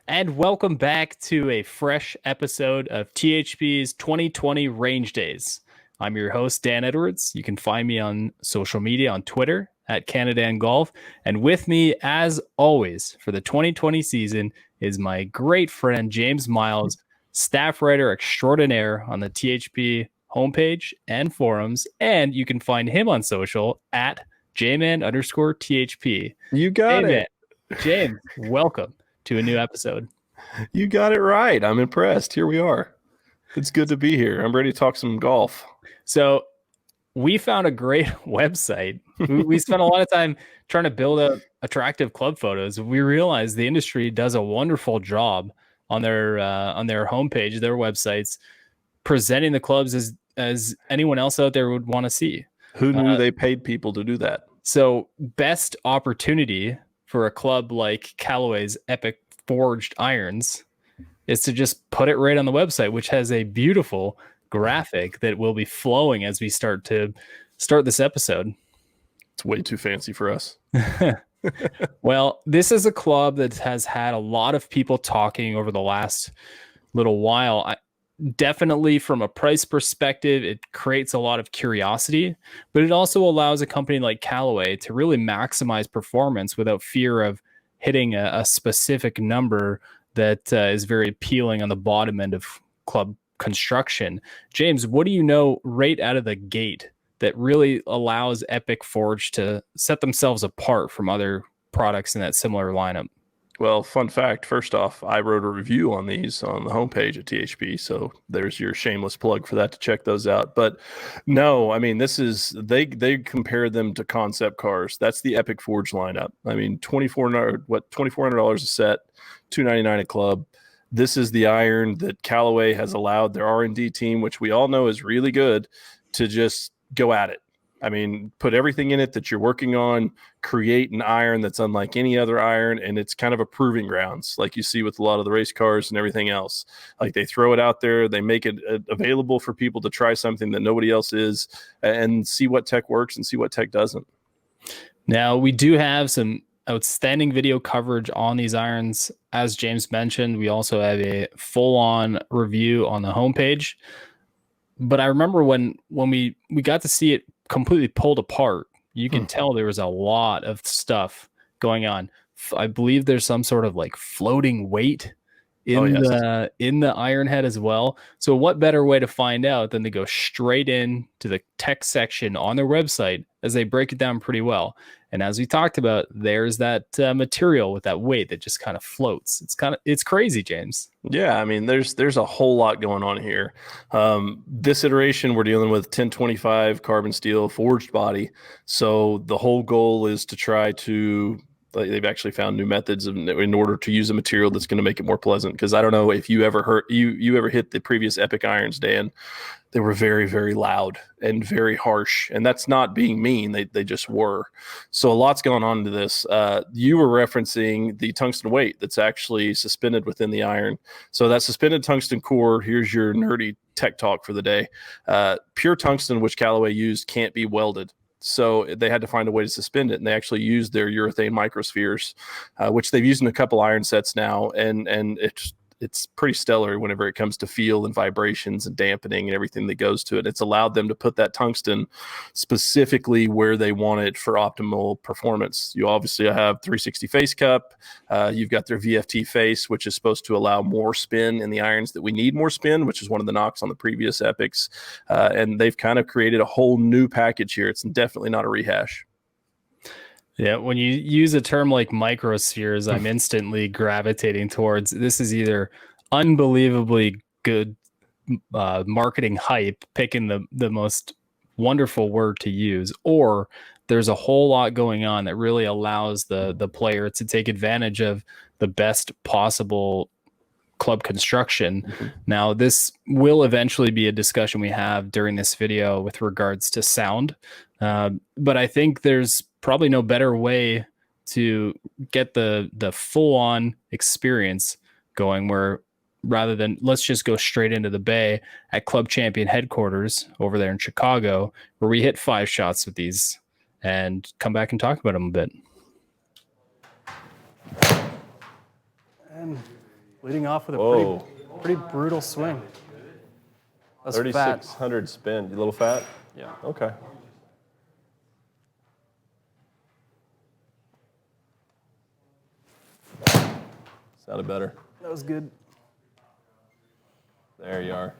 And welcome back to a fresh episode of THP's 2020 Range Days. I'm your host, Dan Edwards. You can find me on social media on Twitter at Canada and Golf. And with me, as always, for the 2020 season is my great friend, James Miles, staff writer extraordinaire on the THP homepage and forums. And you can find him on social at jman_THP. You got it. James, welcome to a new episode. You got it right. I'm impressed. Here we are. It's good to be here. I'm ready to talk some golf. So we found a great website. We spent a lot of time trying to build up attractive club photos. We realized the industry does a wonderful job on their homepage, their websites, presenting the clubs as anyone else out there would want to see. Who knew they paid people to do that? So best opportunity for a club like Callaway's Epic Forged irons is to just put it right on the website, which has a beautiful graphic that will be flowing as we start this episode. It's way too fancy for us. Well, this is a club that has had a lot of people talking over the last little while. Definitely from a price perspective, it creates a lot of curiosity, but it also allows a company like Callaway to really maximize performance without fear of hitting a specific number that is very appealing on the bottom end of club construction. James, what do you know right out of the gate that really allows Epic Forged to set themselves apart from other products in that similar lineup? Well, fun fact, first off, I wrote a review on these on the homepage at THP, so there's your shameless plug for that to check those out. But no, I mean, this is, they compare them to concept cars. That's the Epic Forge lineup. I mean, $2,400 a set, $299 a club. This is the iron that Callaway has allowed their R&D team, which we all know is really good, to just go at it. I mean, put everything in it that you're working on, create an iron that's unlike any other iron, and it's kind of a proving grounds like you see with a lot of the race cars and everything else. Like they throw it out there, they make it available for people to try something that nobody else is and see what tech works and see what tech doesn't. Now, we do have some outstanding video coverage on these irons. As James mentioned, we also have a full-on review on the homepage. But I remember when we got to see it completely pulled apart, you can tell there was a lot of stuff going on. I believe there's some sort of like floating weight in the iron head as well. So what better way to find out than to go straight in to the tech section on their website, as they break it down pretty well. And as we talked about, there's that material with that weight that just kind of floats. It's crazy, James. Yeah, I mean, there's a whole lot going on here. This iteration, we're dealing with 1025 carbon steel forged body. So the whole goal is to try to, they've actually found new methods in order to use a material that's going to make it more pleasant. Because I don't know if you ever hit the previous Epic irons, Dan. They were very, very loud and very harsh. And that's not being mean. They just were. So a lot's going on to this. You were referencing the tungsten weight that's actually suspended within the iron. So that suspended tungsten core, here's your nerdy tech talk for the day. Pure tungsten, which Callaway used, can't be welded. So they had to find a way to suspend it, and they actually used their urethane microspheres, which they've used in a couple iron sets now, and it's pretty stellar whenever it comes to feel and vibrations and dampening and everything that goes to it. It's allowed them to put that tungsten specifically where they want it for optimal performance. You obviously have 360 face cup. You've got their VFT face, which is supposed to allow more spin in the irons that we need more spin, which is one of the knocks on the previous Epics. And they've kind of created a whole new package here. It's definitely not a rehash. Yeah, when you use a term like microspheres, I'm instantly gravitating towards this is either unbelievably good marketing hype, picking the most wonderful word to use, or there's a whole lot going on that really allows the player to take advantage of the best possible club construction. Mm-hmm. Now, this will eventually be a discussion we have during this video with regards to sound, but I think there's probably no better way to get the full-on experience going, where rather than let's just go straight into the bay at Club Champion headquarters over there in Chicago, where we hit 5 shots with these and come back and talk about them a bit. And leading off with a Whoa. pretty brutal swing. That's 3,600 spin. You a little fat? Yeah. Okay. Sounded better. That was good. There you are.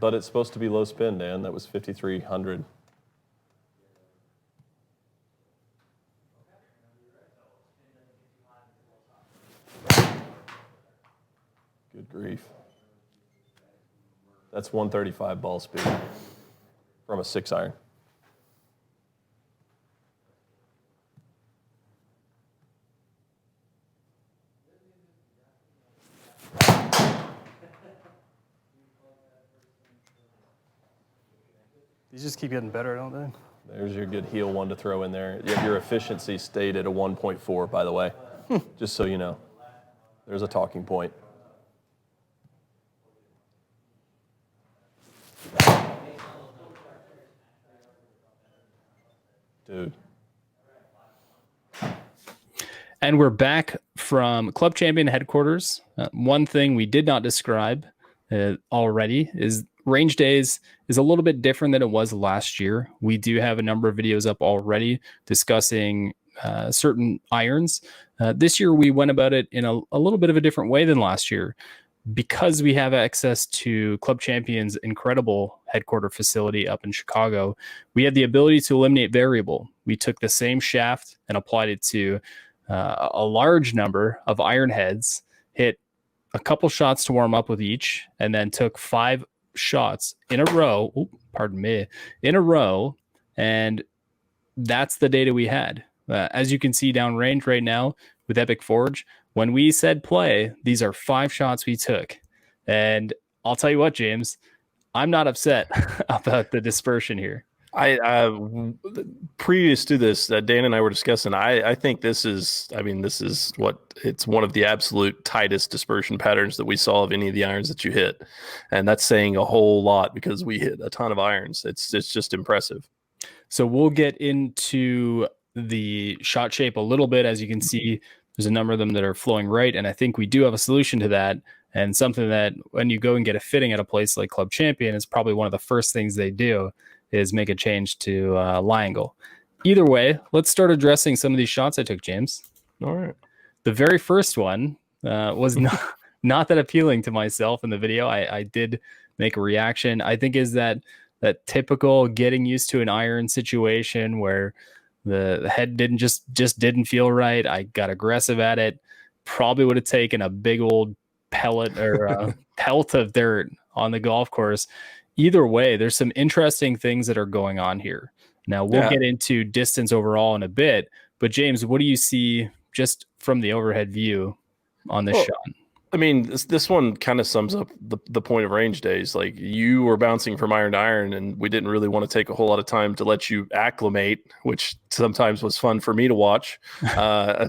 But it's supposed to be low spin, Dan. That was 5,300. Good grief. That's 135 ball speed from a 6-iron. These just keep getting better, don't they? There's your good heel one to throw in there. Your efficiency stayed at a 1.4, by the way, just so you know. There's a talking point. Dude. And we're back from Club Champion headquarters. One thing we did not describe already is range days is a little bit different than it was last year. We do have a number of videos up already discussing certain irons. This year we went about it in a little bit of a different way than last year. Because we have access to Club Champion's incredible headquarter facility up in Chicago, we had the ability to eliminate variable. We took the same shaft and applied it to a large number of iron heads, hit a couple shots to warm up with each, and then took 5 shots in a row. In a row, and that's the data we had. As you can see downrange right now with Epic Forge, when we said play, these are 5 shots we took. And I'll tell you what, James, I'm not upset about the dispersion here. Previous to this, Dan and I were discussing, I think this is it's one of the absolute tightest dispersion patterns that we saw of any of the irons that you hit. And that's saying a whole lot because we hit a ton of irons. It's just impressive. So we'll get into the shot shape a little bit. As you can see, there's a number of them that are flowing right. And I think we do have a solution to that. And something that when you go and get a fitting at a place like Club Champion, is probably one of the first things they do is make a change to lie angle. Either way, let's start addressing some of these shots I took, James. All right. The very first one was not that appealing to myself in the video. I did make a reaction. I think is that typical getting used to an iron situation where the head didn't didn't feel right. I got aggressive at it. Probably would have taken a big old pellet or pelt of dirt on the golf course. Either way, there's some interesting things that are going on here. Now we'll get into distance overall in a bit, but James, what do you see just from the overhead view on this shot? I mean, this one kind of sums up the point of range days. Like, you were bouncing from iron to iron, and we didn't really want to take a whole lot of time to let you acclimate, which sometimes was fun for me to watch.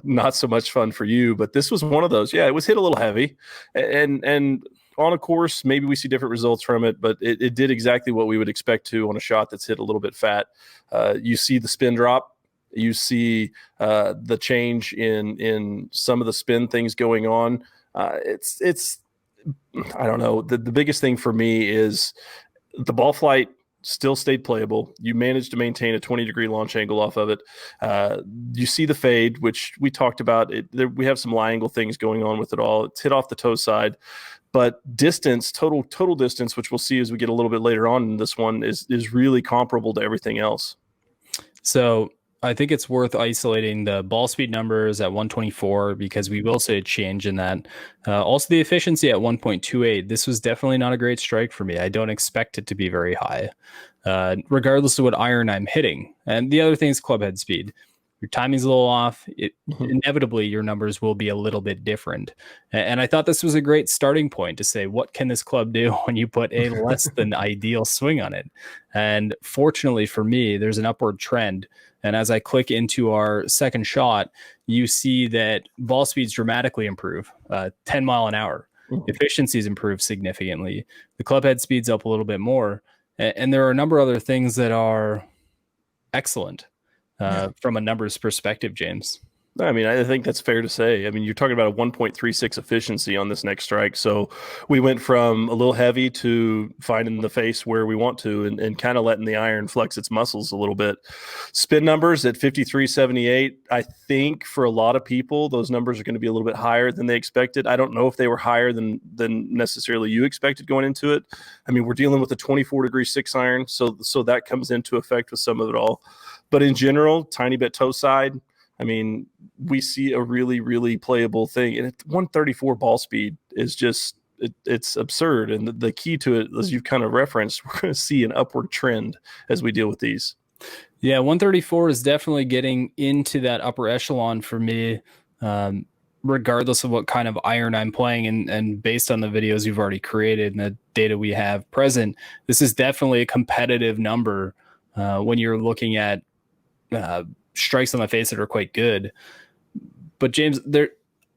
Not so much fun for you, but this was one of those. Yeah, it was hit a little heavy, and on a course, maybe we see different results from it, but it did exactly what we would expect to on a shot that's hit a little bit fat. You see the spin drop. You see the change in some of the spin things going on. It's I don't know. The biggest thing for me is the ball flight still stayed playable. You managed to maintain a 20-degree launch angle off of it. You see the fade, which we talked about. We have some lie angle things going on with it all. It's hit off the toe side. But distance, total distance, which we'll see as we get a little bit later on in this one, is really comparable to everything else. So I think it's worth isolating the ball speed numbers at 124 because we will see a change in that. Also, the efficiency at 1.28. This was definitely not a great strike for me. I don't expect it to be very high, regardless of what iron I'm hitting. And the other thing is club head speed. Your timing's a little off. Inevitably, your numbers will be a little bit different. And I thought this was a great starting point to say, what can this club do when you put a less than ideal swing on it? And fortunately for me, there's an upward trend. And as I click into our second shot, you see that ball speeds dramatically improve, 10 mile an hour. Efficiencies improve significantly. The club head speeds up a little bit more. And there are a number of other things that are excellent. From a numbers perspective, James. I mean, I think that's fair to say. I mean, you're talking about a 1.36 efficiency on this next strike. So we went from a little heavy to finding the face where we want to, and kind of letting the iron flex its muscles a little bit. Spin numbers at 53.78. I think for a lot of people, those numbers are going to be a little bit higher than they expected. I don't know if they were higher than necessarily you expected going into it. I mean, we're dealing with a 24-degree 6-iron, so that comes into effect with some of it all. But in general, tiny bit toe side. I mean, we see a really, really playable thing. And 134 ball speed is just, it's absurd. And the key to it, as you've kind of referenced, we're going to see an upward trend as we deal with these. Yeah, 134 is definitely getting into that upper echelon for me, regardless of what kind of iron I'm playing. And based on the videos you've already created and the data we have present, this is definitely a competitive number when you're looking at strikes on the face that are quite good. But James,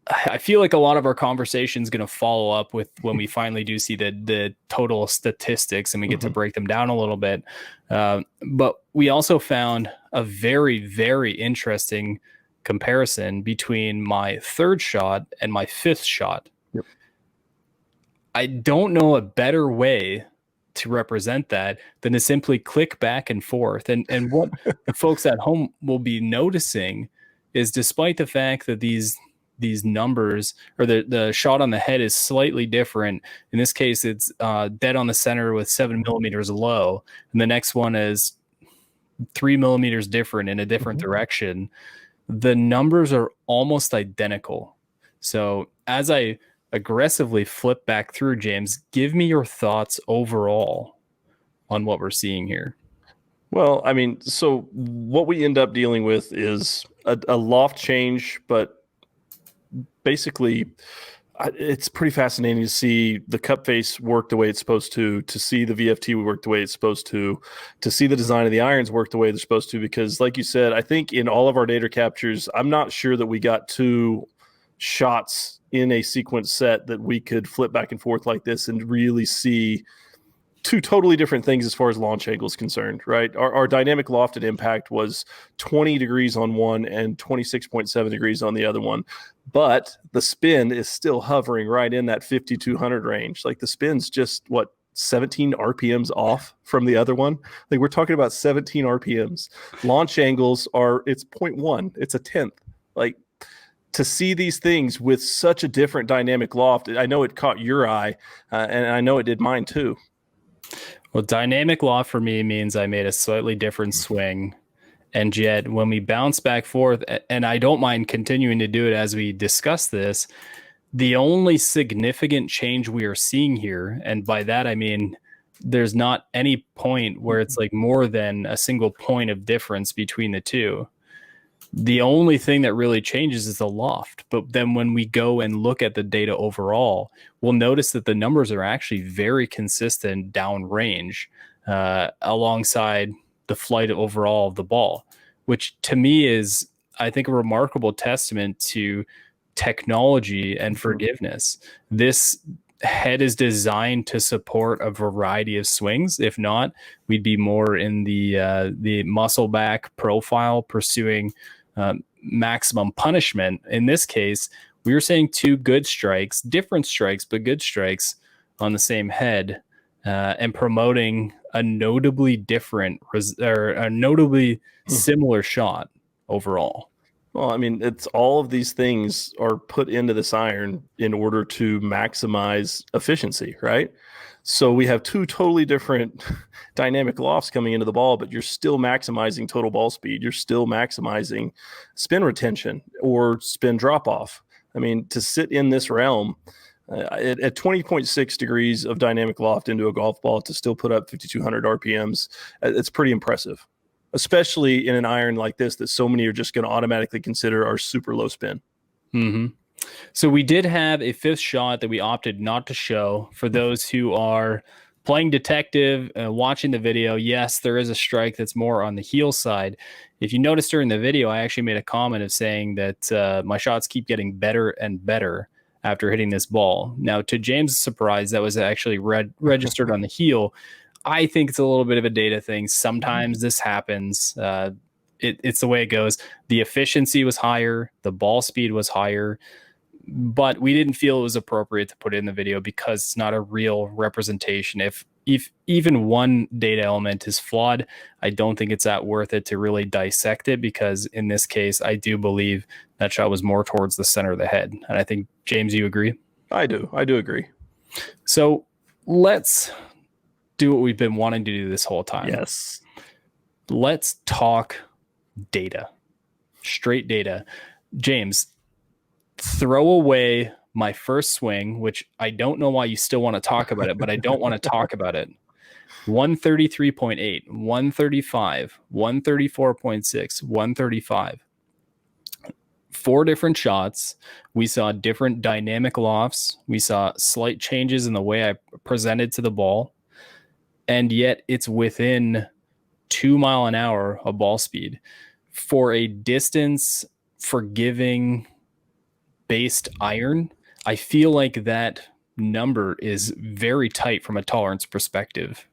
I feel like a lot of our conversation is going to follow up with when we finally do see the total statistics and we get to break them down a little bit. But we also found a very, very interesting comparison between my third shot and my fifth shot. Yep. I don't know a better way to represent that than to simply click back and forth. And what the folks at home will be noticing is, despite the fact that these numbers, or the shot on the head is slightly different. In this case, it's dead on the center with 7 millimeters low. And the next one is 3 millimeters different in a different direction. The numbers are almost identical. So as I aggressively flip back through, James, give me your thoughts overall on what we're seeing here. Well, I mean, so what we end up dealing with is a loft change, but basically it's pretty fascinating to see the cup face work the way it's supposed to see the VFT work the way it's supposed to see the design of the irons work the way they're supposed to. Because like you said, I think in all of our data captures, I'm not sure that we got two shots in a sequence set that we could flip back and forth like this and really see two totally different things as far as launch angle is concerned, right? Our dynamic lofted impact was 20 degrees on one and 26.7 degrees on the other one. But the spin is still hovering right in that 5,200 range. Like the spin's just, 17 RPMs off from the other one? Like we're talking about 17 RPMs. Launch angles it's 0.1. It's a tenth. Like, to see these things with such a different dynamic loft, I know it caught your eye, and I know it did mine too. Well, dynamic loft for me means I made a slightly different swing. And yet when we bounce back forth, and I don't mind continuing to do it as we discuss this, the only significant change we are seeing here, and by that I mean there's not any point where it's like more than a single point of difference between the two. The only thing that really changes is the loft. But then when we go and look at the data overall, we'll notice that the numbers are actually very consistent downrange alongside the flight overall of the ball, which to me is, I think, a remarkable testament to technology and forgiveness. This head is designed to support a variety of swings. If not, we'd be more in the muscle back profile pursuing maximum punishment. In this case, we were saying two good strikes, different strikes, but good strikes on the same head, and promoting a notably different or a notably similar shot overall. Well, I mean, it's all of these things are put into this iron in order to maximize efficiency, right? So we have two totally different dynamic lofts coming into the ball, but you're still maximizing total ball speed. You're still maximizing spin retention or spin drop off. I mean, to sit in this realm at 20.6 degrees of dynamic loft into a golf ball to still put up 5,200 RPMs, it's pretty impressive, especially in an iron like this that so many are just going to automatically consider our super low spin. Mm-hmm. So we did have a fifth shot that we opted not to show. For those who are playing detective, watching the video, yes, there is a strike that's more on the heel side. If you notice during the video, I actually made a comment of saying that my shots keep getting better and better after hitting this ball. Now, to James' surprise, that was actually registered on the heel. I think it's a little bit of a data thing. Sometimes this happens. it's the way it goes. The efficiency was higher, the ball speed was higher, but we didn't feel it was appropriate to put it in the video because it's not a real representation. If even one data element is flawed, I don't think it's that worth it to really dissect it, because in this case, I do believe that shot was more towards the center of the head. And I think, James, you agree? I do agree. So let's do what we've been wanting to do this whole time. Yes. Let's talk data, straight data. James, throw away my first swing, which I don't know why you still want to talk about it, but I don't want to talk about it. 133.8, 135, 134.6, 135. 4 different shots. We saw different dynamic lofts. We saw slight changes in the way I presented to the ball. And yet it's within 2 mile an hour of ball speed. For a distance forgiving based iron, I feel like that number is very tight from a tolerance perspective.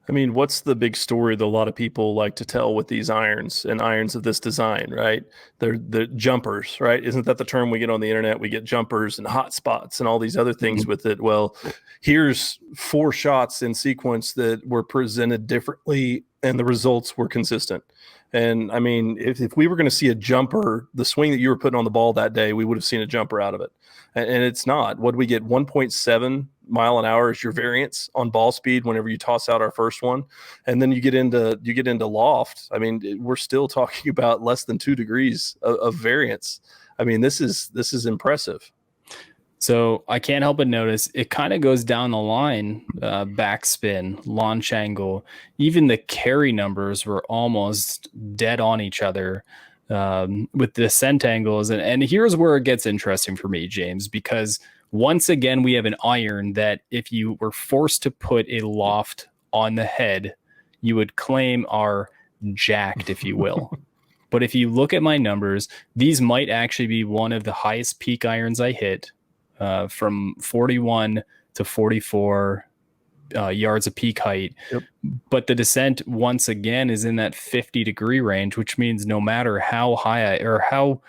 I mean, what's the big story that a lot of people like to tell with these irons and irons of this design, right? They're the jumpers, right? Isn't that the term we get on the internet? We get jumpers and hot spots and all these other things with it. Well, here's 4 shots in sequence that were presented differently and the results were consistent. And I mean, if we were going to see a jumper, the swing that you were putting on the ball that day, we would have seen a jumper out of it. And it's not. What we get, 1.7 mile an hour is your variance on ball speed whenever you toss out our first one. And then you get into loft. I mean, we're still talking about less than 2 degrees of variance. I mean, this is impressive. So I can't help but notice it kind of goes down the line, backspin, launch angle. Even the carry numbers were almost dead on each other with descent angles. And here's where it gets interesting for me, James, because once again, we have an iron that if you were forced to put a loft on the head, you would claim are jacked, if you will. But if you look at my numbers, these might actually be one of the highest peak irons I hit. From 41 to 44 yards of peak height. Yep. But the descent, once again, is in that 50-degree range, which means no matter how high or how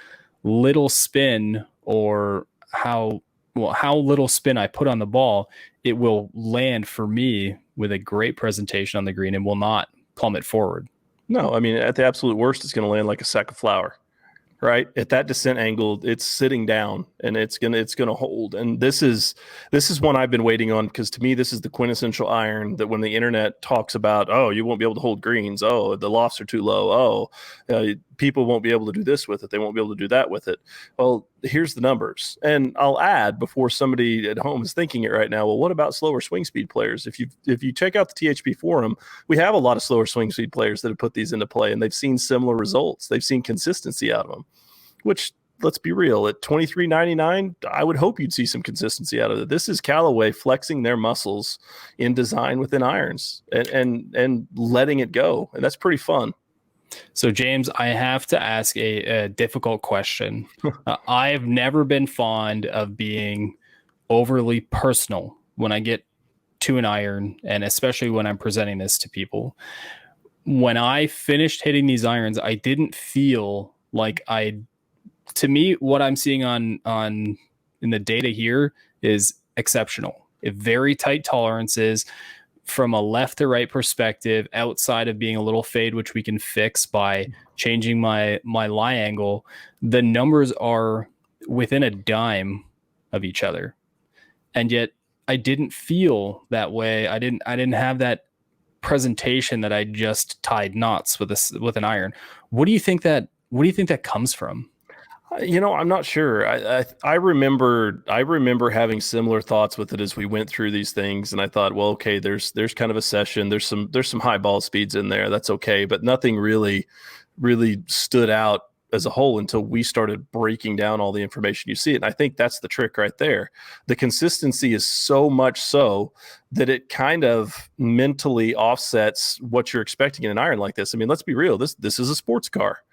little spin or how little spin I put on the ball, it will land for me with a great presentation on the green and will not plummet forward. No, I mean, at the absolute worst, it's going to land like a sack of flour. Right at that descent angle, it's sitting down and it's gonna hold. And this is one I've been waiting on, because to me this is the quintessential iron that when the internet talks about, oh, you won't be able to hold greens, oh, the lofts are too low, oh, people won't be able to do this with it, they won't be able to do that with it. Well, here's the numbers, and I'll add before somebody at home is thinking it right now. Well, what about slower swing speed players? If you check out the THP forum, we have a lot of slower swing speed players that have put these into play, and they've seen similar results. They've seen consistency out of them. Which, let's be real, at $23.99, I would hope you'd see some consistency out of it. This is Callaway flexing their muscles in design within irons and letting it go, and that's pretty fun. So, James, I have to ask a difficult question. I've never been fond of being overly personal when I get to an iron, and especially when I'm presenting this to people. When I finished hitting these irons, I didn't feel like to me, what I'm seeing in the data here is exceptional. Very tight tolerances from a left to right perspective, outside of being a little fade, which we can fix by changing my lie angle. The numbers are within a dime of each other. And yet I didn't feel that way. I didn't have that presentation that I just tied knots with an iron. What do you think that comes from? I'm not sure. I remember having similar thoughts with it as we went through these things, and I thought, well, okay, there's kind of a session. There's some high ball speeds in there. That's okay, but nothing really stood out as a whole until we started breaking down all the information you see it. And I think that's the trick right there. The consistency is so much so that it kind of mentally offsets what you're expecting in an iron like this. I mean, let's be real. This is a sports car.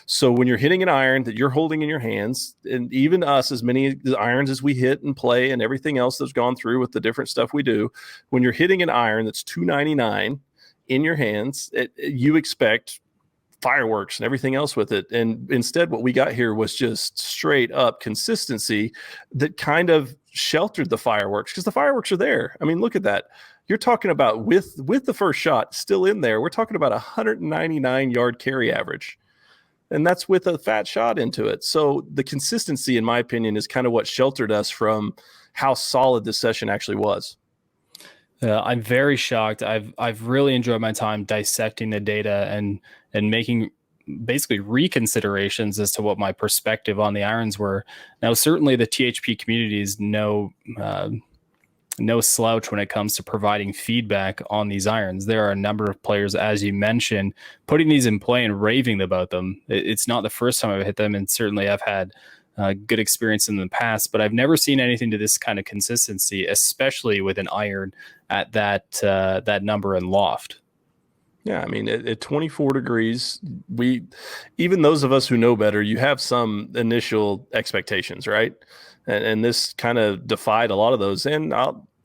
So when you're hitting an iron that you're holding in your hands, and even us, as many irons as we hit and play and everything else that's gone through with the different stuff we do, when you're hitting an iron that's $299 in your hands, you expect fireworks and everything else with it. And instead, what we got here was just straight up consistency that kind of sheltered the fireworks, because the fireworks are there. I mean, look at that. You're talking about with the first shot still in there, we're talking about 199 yard carry average. And that's with a fat shot into it. So the consistency, in my opinion, is kind of what sheltered us from how solid this session actually was. I'm very shocked. I've really enjoyed my time dissecting the data and making basically reconsiderations as to what my perspective on the irons were. Now, certainly the THP community is no slouch when it comes to providing feedback on these irons. There are a number of players, as you mentioned, putting these in play and raving about them. It's not the first time I've hit them, and certainly I've had good experience in the past, but I've never seen anything to this kind of consistency, especially with an iron at that number and loft. Yeah, I mean, at 24 degrees, even those of us who know better, you have some initial expectations, right? And this kind of defied a lot of those, and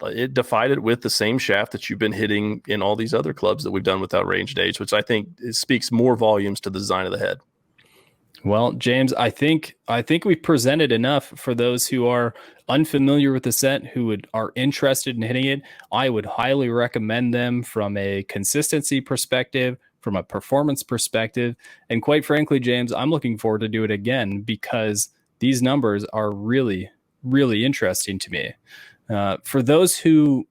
it defied it with the same shaft that you've been hitting in all these other clubs that we've done without ranged age, which I think speaks more volumes to the design of the head. Well, James, I think we've presented enough for those who are unfamiliar with the set, who are interested in hitting it. I would highly recommend them from a consistency perspective, from a performance perspective, and quite frankly, James, I'm looking forward to do it again because these numbers are really, really interesting to me. For those who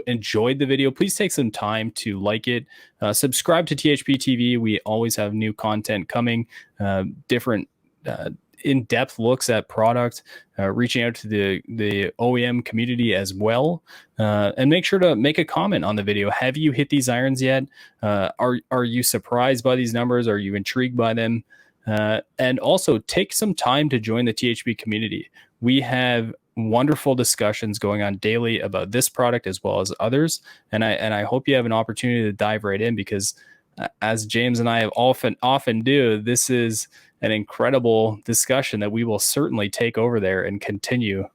enjoyed the video, please take some time to like it. Subscribe to THP TV. We always have new content coming, different in-depth looks at product, reaching out to the OEM community as well. And make sure to make a comment on the video. Have you hit these irons yet? Are you surprised by these numbers? Are you intrigued by them? And also take some time to join the THP community. We have wonderful discussions going on daily about this product as well as others, and I hope you have an opportunity to dive right in, because as James and I have often do, this is an incredible discussion that we will certainly take over there and continue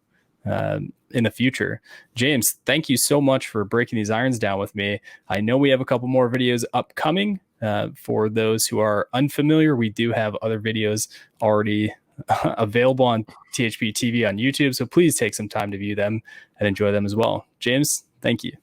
in the future. James, thank you so much for breaking these irons down with me. I know we have a couple more videos upcoming. For those who are unfamiliar, we do have other videos already available on THP TV on YouTube, so please take some time to view them and enjoy them as well. James, thank you.